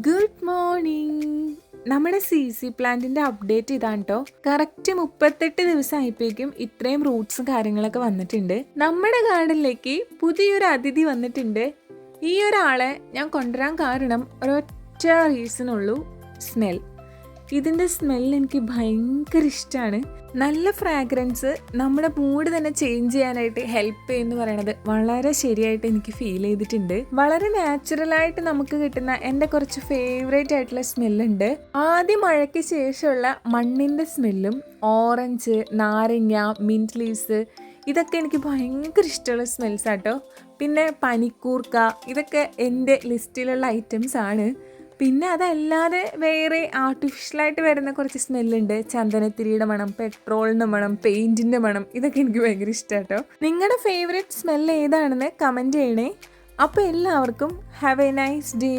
Good morning. നമ്മുടെ CC പ്ലാന്റിന്റെ update ഇതാണ് കേട്ടോ. കറക്റ്റ് 38 ദിവസമായപ്പോഴേക്കും ഇത്രയും റൂട്ട്സും കാര്യങ്ങളൊക്കെ വന്നിട്ടുണ്ട്. നമ്മുടെ ഗാർഡനിലേക്ക് പുതിയൊരു അതിഥി വന്നിട്ടുണ്ട്. ഈ ഒരാളെ ഞാൻ കൊണ്ടുവരാൻ കാരണം ഒരൊറ്റ റീസണുള്ളൂ, സ്മെൽ. ഇതിൻ്റെ സ്മെല്ല് എനിക്ക് ഭയങ്കര ഇഷ്ടമാണ്. നല്ല ഫ്രാഗ്രൻസ് നമ്മുടെ മൂഡ് തന്നെ ചേഞ്ച് ചെയ്യാനായിട്ട് ഹെൽപ്പ് ചെയ്യുമെന്ന് പറയണത് വളരെ ശരിയായിട്ട് എനിക്ക് ഫീൽ ചെയ്തിട്ടുണ്ട്. വളരെ നാച്ചുറലായിട്ട് നമുക്ക് കിട്ടുന്ന എൻ്റെ കുറച്ച് ഫേവറേറ്റ് ആയിട്ടുള്ള സ്മെല്ലുണ്ട്. ആദ്യം മഴയ്ക്ക് ശേഷമുള്ള മണ്ണിൻ്റെ സ്മെല്ലും, ഓറഞ്ച്, നാരങ്ങ, മിൻറ്റ് ലീവ്സ്, ഇതൊക്കെ എനിക്ക് ഭയങ്കര ഇഷ്ടമുള്ള സ്മെൽസ് ആട്ടോ. പിന്നെ പനിക്കൂർക്ക, ഇതൊക്കെ എൻ്റെ ലിസ്റ്റിലുള്ള ഐറ്റംസ് ആണ്. പിന്നെ അതല്ലാതെ വേറെ ആർട്ടിഫിഷ്യലായിട്ട് വരുന്ന കുറച്ച് സ്മെല്ലുണ്ട്. ചന്ദനത്തിരിയുടെ മണം, പെട്രോളിൻ്റെ മണം, പെയിൻറ്റിൻ്റെ മണം, ഇതൊക്കെ എനിക്ക് ഭയങ്കര ഇഷ്ടമാണ് കേട്ടോ. നിങ്ങളുടെ ഫേവറേറ്റ് സ്മെല്ല് ഏതാണെന്ന് കമൻറ്റ് ചെയ്യണേ. അപ്പോൾ എല്ലാവർക്കും ഹാവ് എ നൈസ് ഡേ.